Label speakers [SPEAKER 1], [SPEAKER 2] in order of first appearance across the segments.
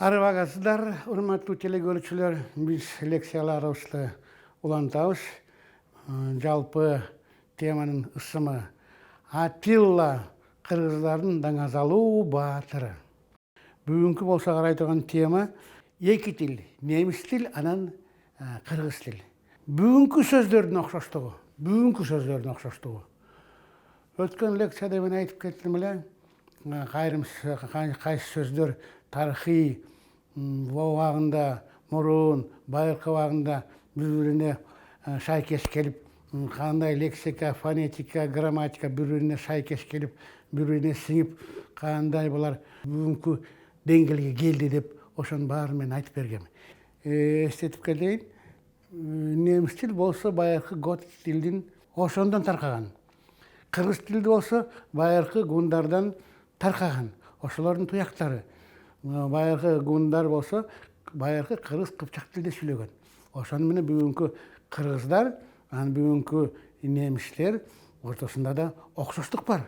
[SPEAKER 1] Арыбагасыздар, урматтуу телекөрүүчүлөр, биз лекцияларыбызды улантабыз. Жалпы теманын ысымы Атилла кыргыздардын даңазалуу баатыры. Бүгүнкү болсо карай турган тема эки тил, немис тил, анан кыргыз тил. Бүгүнкү сөздөрдүн окшоштугу. Өткөн лекцияда мен айтып кеттим эле, кайсы сөздөр тарыхый убагында мурун, байыркы убагында бири-бирине шайкеш келип, кандай лексика, фонетика, грамматика бири-бирине шайкеш келип, бири-бирине сиңип, кандай булар бүгүнкү деңгээлге келди деп ошонун баарын мен айтып бергем. Эстетип кетейин, немис тил болсо байыркы готик тилдин ошондон таркаган. Кыргыз тилди болсо байыркы гундардан таркаган. Ошолордун туяктары. Байыркы гундар болсо байыркы кыргыз кыпчак тилде сүйлөгөн. Ошону менен бүгүнкү кыргыздар, анан бүгүнкү немистер ортосунда да окшоштук бар.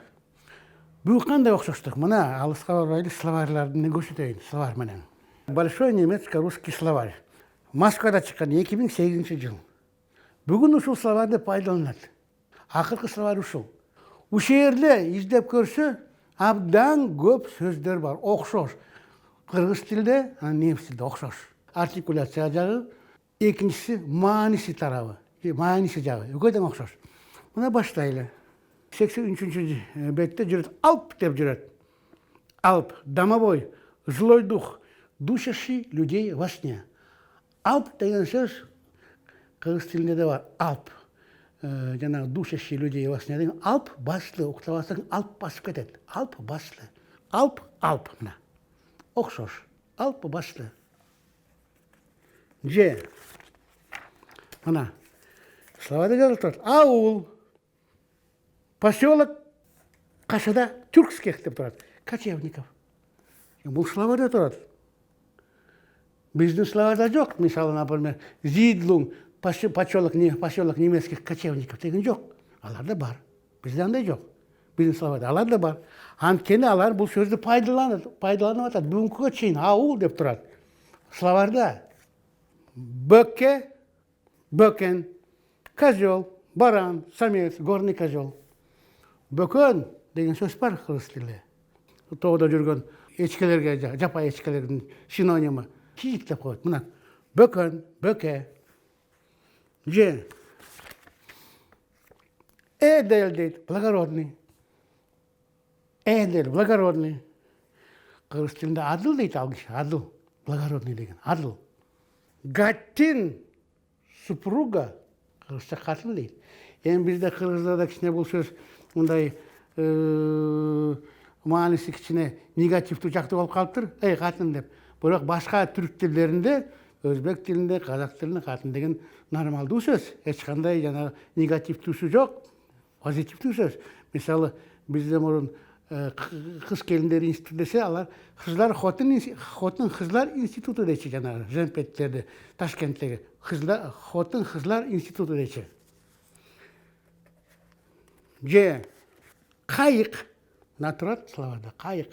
[SPEAKER 1] Бул кандай окшоштук? Мына алыска барбайлы словарьларды көрсөтөйүн, словарь менен. Большой немецко-русский словарь. Москвада чыккан 2008 жыл. Бүгүн ушул словарьды пайдаланат. Акыркы словарь ушул. Ушул жерде издеп көрсө, абдан көп сөздөр бар, окшош. Кыргыз тилде, немис тилде окшош. Артикуляция жагы, экинчиси мааниси тарабы, мааниси жагы экөөдөн окшош. Мына баштайлы. 83 бетте жүрөт, алп деп жүрөт. Алп, домовой, злой дух, душащий людей во сне. Алп деген сөз кыргыз тилинде да бар. Алп. Жанагы душащий людей во сне деген алп басты, уктабасаң алп басып кетет. Алп басты. Алп, мына. Окшош. Алп басты. Же. Мына. Словарьда жазылып турат. Аул. Поселок Кашада Тюркских деп турат. Кочевников. Бул словарьда турат. Биздин словарьда жок. Мисалы, например, Зидлунг, поселок немецких кочевников деген жок. Аларда бар. Бизде андай жок. Биздин словарьда аларда бар. Анткени алар бул сөздү пайдаланып атат. Бүгүнкүгө чейин аул деп турат. Словарьда бөкке, бөкен, козел, баран, самец, горный козел. Бөкөн деген сөз бар кыргыз тилинде. Тоодо жүргөн эчкелерге, жапай эчкелердин синонимы. Кийик деп коет. Мына бөкөн, бөке. Же эдел дейт, благородный. Эдел, благородный. Кыргыз тилинде адыл дейт ал киши, адыл, благородный деген, адыл. Гаттин, супруга, кыргызча катын дейт. Эми бизде кыргыздарда кичине бул сөз мындай мааниси кичине негативдүү жакты болуп калыптыр. Катын деп. Бирок башка түрк тилдеринде, өзбек тилинде, казак тилинде катын деген нормалдуу сөз. Эч кандай жана негативдүүсү жок, позитивдүү сөз. Мисалы, бизде мурун кыз келиндер институту десе, алар кыздар хотун кызлар институту дечи, жанагы Жемпеттерде, Ташкенттеги хотун кызлар институту дечи. Же кайык, мына турат словарьда, кайык.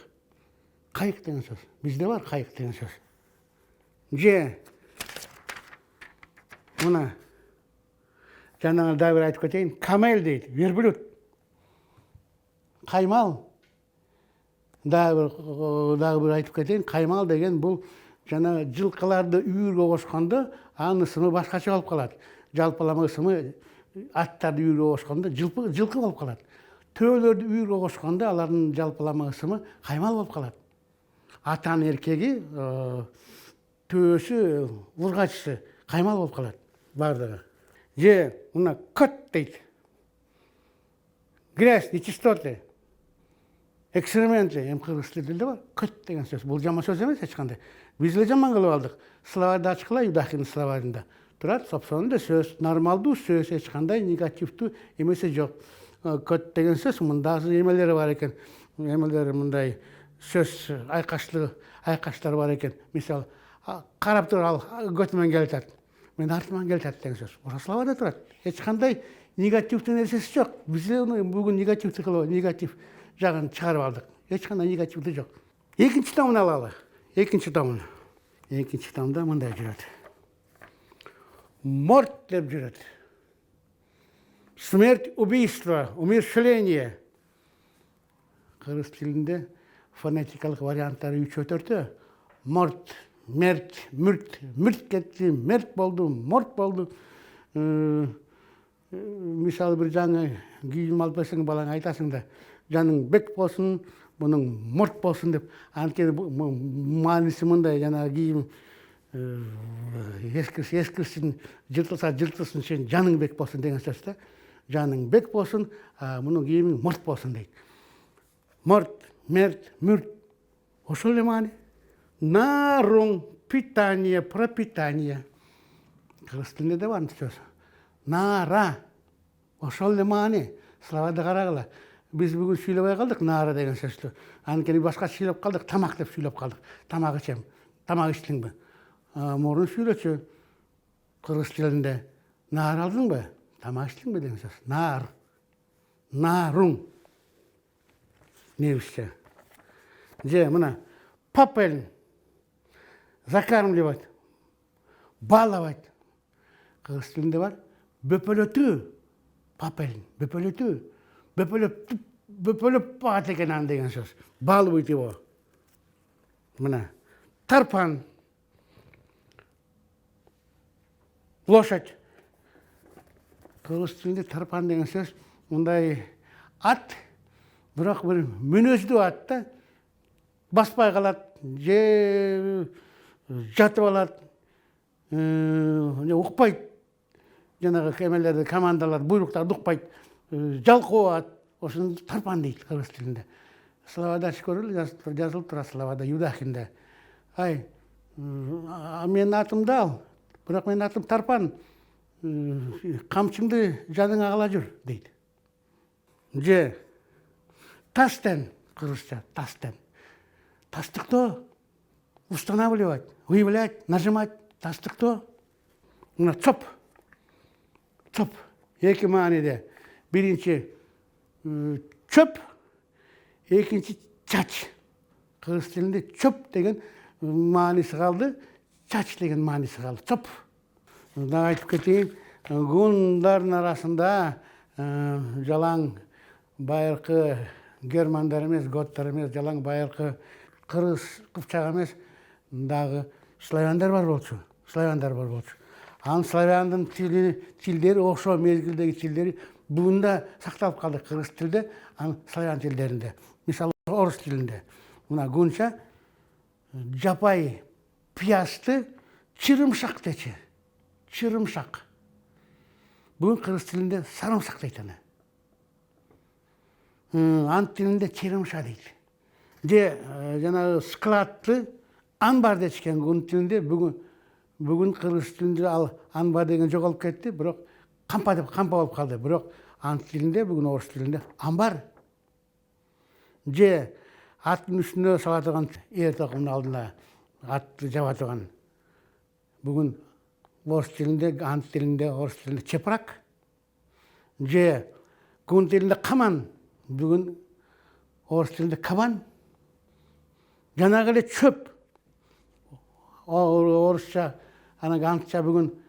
[SPEAKER 1] Кайык деген сөз. Бизде бар кайык деген сөз. Же мына жанагы дагы бир айтып кетейин, камел дейт, верблюд. Каймал. Дагы бир айтып кетейин, каймал деген бул жанагы жылкыларды үйүргө кошкондо анын ысымы башкача болуп калат. Жалпылама ысымы аттарды үйүргө кошкондо жылкы болуп калат. Төөлөрдү үйүргө кошкондо алардын жалпылама ысымы каймал болуп калат. Атанын эркеги, төөсү, ургачысы каймал болуп калат бардыгы. Же мына кот дейт. Грязь, нечистоты, экскременты, эми кыргыз тилинде бар. Кот деген сөз. Бул жаман сөз эмес эч кандай. Биз эле жаман кылып алдык. Словарьды ачкыла, Юдахинин словарьында турат, собсонунда сөз, нормалдуу сөз, эч кандай негативдүү эмеси жок. Кот деген сөз мындагы эмелери бар экен. Эмелери мындай сөз айкаштар бар экен. Мисалы, карап тур, ал көтүмөн келатат. Мен артыман келатат деген сөз. Ошо словарьда турат. Эч кандай негативдүү нерсеси жок. Биз бүгүн негатив жагын чыгарып алдык. Эч кандай негативдүү жок. Экинчи томун алалы. Экинчи томун. Экинчи тамда мындай жүрөт. Морт деп жүрөт. Смерть, убийство, умерщвление. Кыргыз тилинде фонетикалык варианттары 3-4. Морт, мерт, мүрт, мүрт кетти, мерт болду, морт болду. Мисалы бир жаңы кийим алып берсең балаңа айтасың да, жаның бек болсун, bunun mort bolsun dep, antkeni manisi mындай жана кийим ескирсин, жыртылсын, сен жаның бек болсун деген сөз да. Жаның бек болсун, мунун кийимиң морт болсун дейт. Морт, мерт, мүрт. Ошол эле маани. Нарун, питание, пропитание. Кыргыз тилинде да бар сөз. Нара. Ошол эле маани. Словарды карагыла. Biz bugün süylebey kaldık nara degen sözlü. Antkeni başka süylep kaldık, tamak dep süylep kaldık. Tamak içem. Tamak içtin mi? Morun süylöçü. Kırgız tilinde. Nar aldın mı? Tamak içtin mi degen söz. Nar. Narun. Nevişçe. Je, mına. Papel. Zakarmливать. Баловать. Kırgız tilinde var. Böpölötü. Papel. Böpölötü. Böpölöp bağat eken деген söz. Bal buydu o. Mına. Tarpan. Лошадь. Kırgız tilinde tarpan деген söz. Мындай at. Biroq bir münözlü at da. Баспай калат. Же жатып алат. Укпайт. Жанагы кемелерди, командалар, буйруктарды укпайт. Жалкоо at. Ошону тарпан дейт кыргыз тилинде. Словада көрүлү, жазылып турат Словада Юдахинде. Ай, менин атымды ал. Бирок менин атым тарпан. Камчыңды жаныңа ала жүр дейт. Же тастен, кыргызча тастен. Тастыктоо. Устанавливать, выявлять, нажимать. Тастыктоо. Мына чоп. Чоп. Эки мааниде. Биринчи çöp, ikinci çaç. Kırgız tilinde çöp degen manisi kaldı, çaç degen manisi kaldı. Çöp. Daha aytıp keteyim, Gunların arasında jalan bayırkı Germanlar emez, Gotlar emez, jalan bayırkı Kırgız Kıpçak emez, dagı Slavyanlar var bolçu. Slavyanlar var bolçu. An Slavyanın tilleri, okşo mezgildeki tilleri bugün de saktалып kaldı kırgız tilde, Slavyan tillerinde. Misal orus tilinde. Buna gunça japay piyastı çırımşak deçi. Çırımşak. Bugün kırgız tilinde sarımsak deytini. Ant tilinde çırımşak deyt. Je jana skladlı anbar deçken gun tilinde bugün kırgız tilinde al anbar degen jogolup ketti, bирок kampa болып kaldı. Bирок ant tilinde, bugün orus tilinde ambar. Je аттын üstüne салатыган ер тоқымдын алдына атты жабатыган. Bugün orus tilinde, ant tilinde, orus tilinde çeprak. Je gun tilinde kaman. Bugün orus tilinde kaban. Janagı ele çöp. Orusça, antça bugün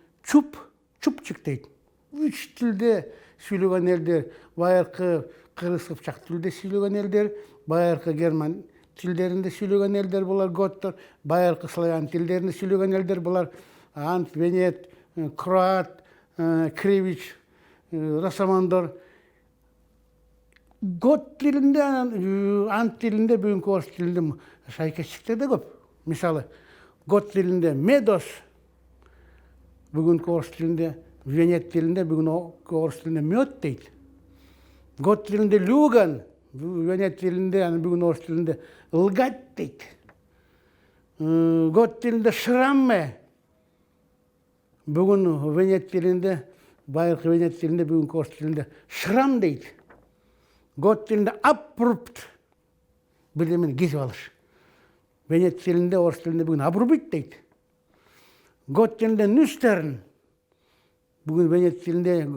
[SPEAKER 1] çupçuk deyt. Üç tilde süйлөгөн elder, bayırkı Kırgız Kıpçak tilde süйлөгөн elder, bayırkı German tillerinde süйлөгөн elder bular Gotlar, bayırkı Slavyan tillerinde süylөгön elder bular Ant, Venet, Kroat, Kriviç, Rosamondor. Got tilinde, Ant tilinde, bugünkü orus tilinde şaykeşlikler de köp. Misalı, Got tilinde Medos, bugünkü orus tilinde Venet tilinde, bugün orus tilinde Mёт deyt. Got tilinde Lugan, Venet tilinde, yani bugün orus tilinde Ilgat deyt. Got tilinde Şramme, bugün Venet tilinde, bayırkı Venet tilinde, bugün orus tilinde Şram deyt. Got tilinde Abrupt, bilimini gizip alır. Venet tilinde, orus tilinde bugün Abrupt deyt. Got tilinde Nüstern, bugün Venet tilinde,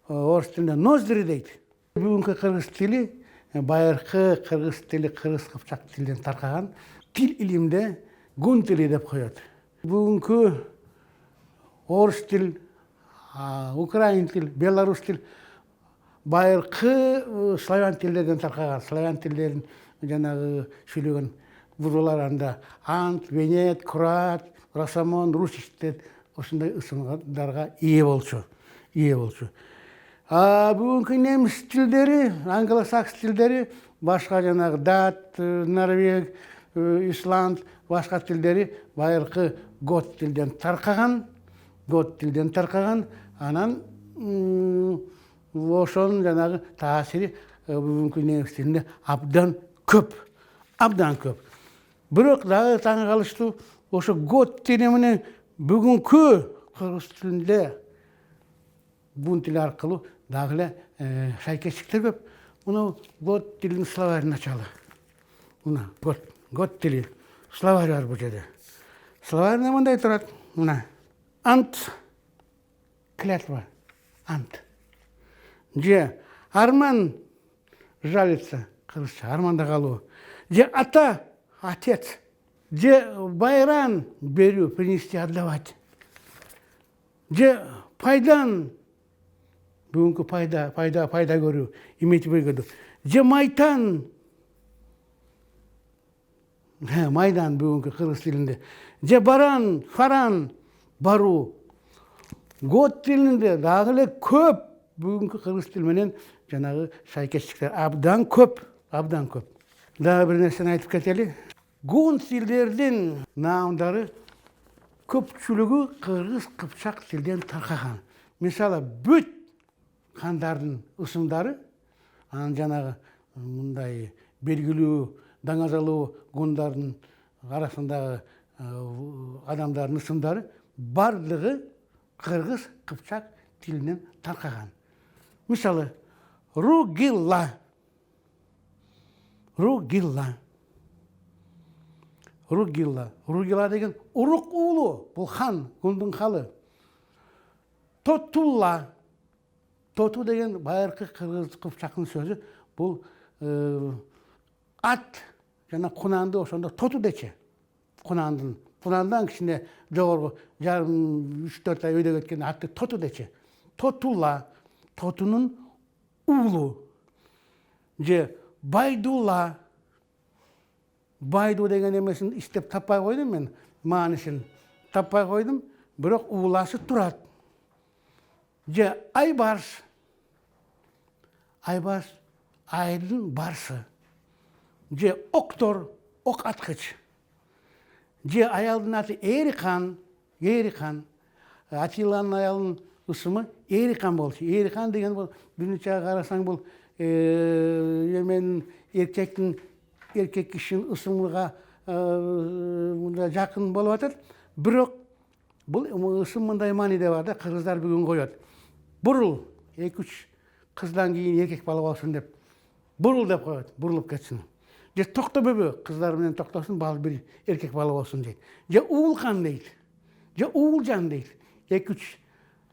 [SPEAKER 1] orus tilinde Nozdri deyt. Bugünkü Kırgız tili, bayırkı Kırgız tili, Kırgız Kıpçak tilden tarqagan. Til ilimde гун тили деп коет. Бүгүнкү орус тил, украин тил, белорус тил байыркы славян тилдерден таркаган. Славян тилдерин жанагы сүйлөгөн бурулар анда ант, венет, кроат, росомон, русичтер ошондой ысымдарга ээ болчу. Бүгүнкү немис тилдери, англосакс тилдери, башка жанагы дат, норвег, исланд, башка тилдери байыркы гот тилден таркаган. Анан ошонун жанагы таасири бүгүнкү немис тилинде абдан көп. Бирок дагы таң калыштуу, ошо гот тили менен бүгүнкү кыргыз тилинде бун тили аркылуу дагы эле шайкештиктер көп. Муну гот тилинин словарин ачалы. Мына гот тили словарь бар бул жерде. Словарьда мындай турат. Мына ант клятва. Ант. Же арман жалится, кыргызча арманда калуу. Же ата отец. Же байран берүү, принести, отдавать. Же пайдан бүгүнкү пайда көрүү, иметь выгоду. Же майтан майдан бүгүнкү кыргыз тилинде. Же баран, фаран баруу. Гот тилинде дагы эле көп бүгүнкү кыргыз тили менен жанагы шайкештиктер абдан көп. Дагы бир нерсени айтып кетели. Гун тилдердин наамдары көпчүлүгү кыргыз кыпчак тилден таркаган. Мисалы бүт кандардын ысымдары анан жанагы мындай белгилүү даңазалуу гундардын арасындагы адамдардын ысымдары бардыгы кыргыз кыпчак тилинен таркаган. Мисалы Ругилла деген урук уулу, бул хан, гундун халы. Тоту деген байыркы кыргыз кыпчактын сөзү, бул ат жана кунанды ошондо тоту дечи. Кунандан кичине жогору жарым 3-4 ай өйдө кеткен атты тоту дечи. Тотунун уулу. Же Байду деген эмесин иштеп таппай койдум мен, маанисин таппай койдум, бирок ууласы турат. Же Айбарс, айдын барсы. Же Октор, ок аткыч. Же аялдын аты Эрихан, Атиланын аялынын ысымы Эрихан болчу. Эрихан деген бул биринчи карасаң бул эркек кишинин ысымыга жакын болуп атат. Бирок бул ысым мындай мааниде бар да, кыргыздар бүгүн коет. Бурул, 2-3 кыздан кийин эркек бала болсун деп. Бурул деп коет, бурулуп кетсин. Же Токтобөбө, кыздар менен токтосун, бал бир эркек бала болсун дейт. Же Уулкан дейт. Же Уулжан дейт. 2-3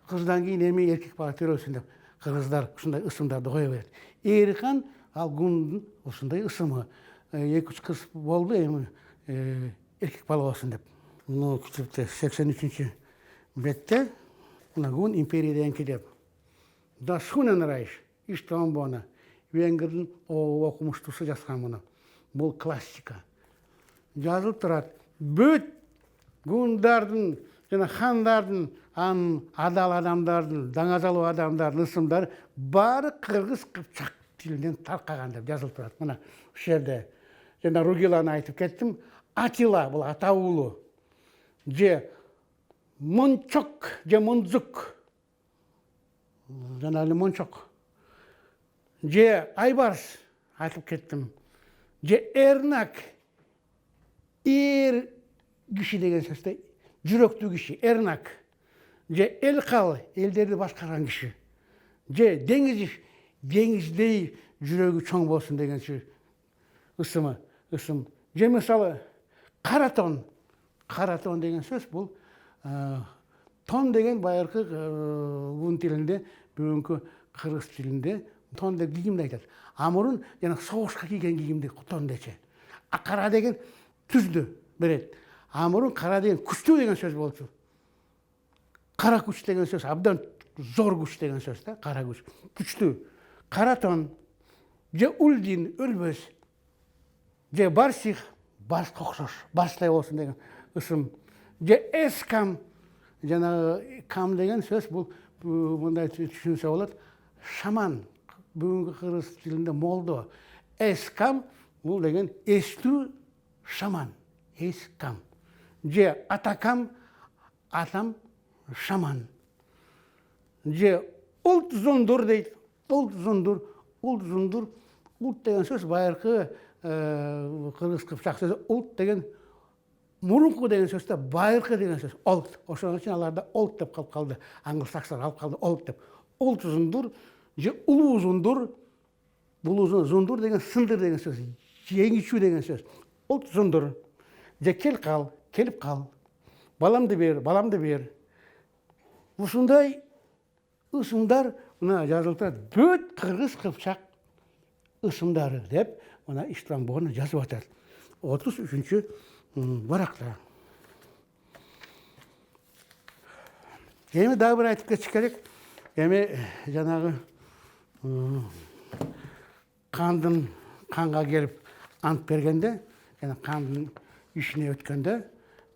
[SPEAKER 1] кыздан кийин эми эркек бала төрөсүн деп кыргыздар ушундай ысымдарды кое берет. Эрихан ал гундун ушундай ысымы. 2-3 кыз болду, эми эркек бала болсун деп. Муну китепте 83 бетте мына гун империядан деп. Да шунен райш, иштомбона. Венгрдин окумуштуусу жазган муну. Бул классика. Жазылып турат. Бүт гундардын жана хандардын, адал адамдардын, даңазалуу адамдардын ысымдары баары кыргыз кыпчак тилинен таркаган деп жазылып турат. Мына ушул жерде жана Ругиланы айтып кеттим. Атила бул ата уулу. Же Мончок, же Монзук. Жана эле Мончок. Же Айбарс айтып кеттим. Же Эрнак, киши деген сөздө жүрөктүү киши, Эрнак. Же Элкал, элдерди башкарган киши. Же Деңизов, деңиздей жүрөгү чоң болсун деген ысым. Же мисалы Каратон деген сөз, бул тон деген байыркы гун тилинде, бүгүнкү кыргыз тилинде тон деп кийимди айтат. Амурун жана согушка кийген кийимди тон дечи. Акара деген түздү берет. мурун кара деген күчтүү деген сөз болчу. Кара күч деген сөз абдан зор күч деген сөз да, кара күч. Күчтүү. Кара тон же улдин өлбөс. Же барсих барсқа окшош, барстай болсун деген ысым. Же эскам жанагы кам деген сөз бул мындай түшүнсө болот. Шаман бүгүнкү кыргыз тилинде молдо. Эскам бул деген эстүү шаман. Эскам. Же атакам атам шаман. Же улт зундур дейт. Улт зундур. Улт зундур. Улт деген сөз байыркы кыргыз кыпчак сөзү. Улт деген мурунку деген сөз да байыркы деген сөз. Олт. Ошон үчүн аларда олт деп калып калды. Англисакстар алып калды олт деп. Улт зундур же улуу зундур. Бул зундур деген сындыр деген сөз. Жеңичүү деген сөз. Улт зундур. Же кел кал, келип кал. Баламды бер. Ушундай ысымдар мына жазылып турат. Бүт кыргыз кыпчак ысымдары деп мына Ислам Борн жазып атат. 33-чү баракта. Эми дагы бир айтып кетиш керек. Эми жанагы кандын канга келип ант бергенде, жана кандын ишине өткөндө,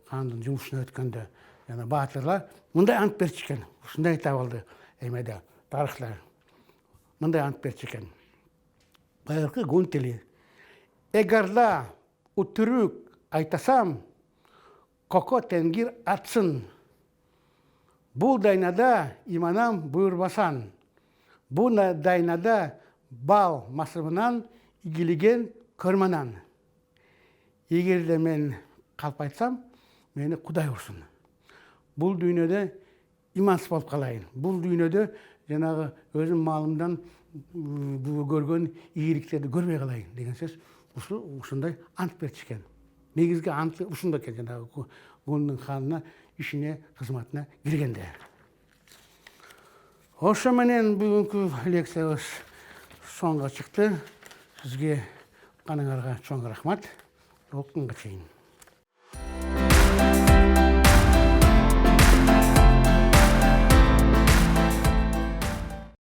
[SPEAKER 1] кандын жумушуна өткөндө, жана баатырлар мындай ант берчү ушундай табылды эмеде, тарыхта. Мындай ант берчү экен. Байыркы гун тили. Эгарда утүрүк айтасам, коко тенгир атсын. Бул дайнада иманам буйрбасан. Бул дайнада бал масыбынан игилиген көрманан. Эгерде мен калп айтсам, мени Кудай урсун. Бул дүйнөдө имансыз болуп калайын. Бул дүйнөдө жанагы өзүм маалымдан көргөн ийгиликтерди көрбөй калайын деген сөз. Ушундай ант берчү экен. Негизги анты ушундай экен, жанагы гундун ханына ишине, кызматына киргенде. Ошо менен бүгүнкү лекциябыз сонго чыкты. Сизге каныңарга чоң рахмат. Окунга чейин.